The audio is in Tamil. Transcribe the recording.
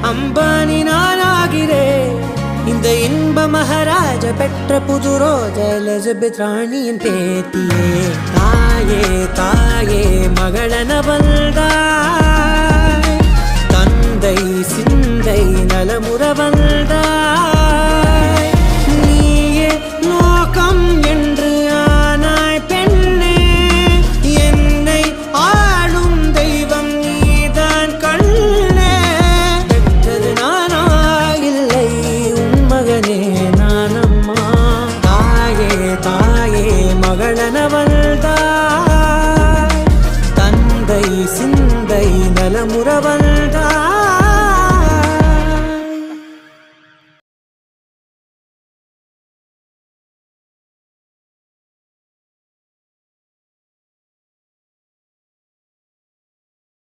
அம்பானி நானாகிறேன். இந்த இன்ப மகாராஜ பெற்ற புது ரோஜ எலிசபெத் ராணியின் பேத்தியே. தாயே தாயே மகளன வந்தாய், தந்தை சிந்தை நலமுற வந்தாய். நீயே லோகம் என்று ஆனாய் பெண்ணே, என்னை ஆளும் தெய்வம் நீதான் கண்ணே. பெற்றது நானா இல்லை உன் மகனே நானம்மா. தாயே தாயே மகளன வந்தாய், தந்தை சிந்தை நலமுற வந்தாய்.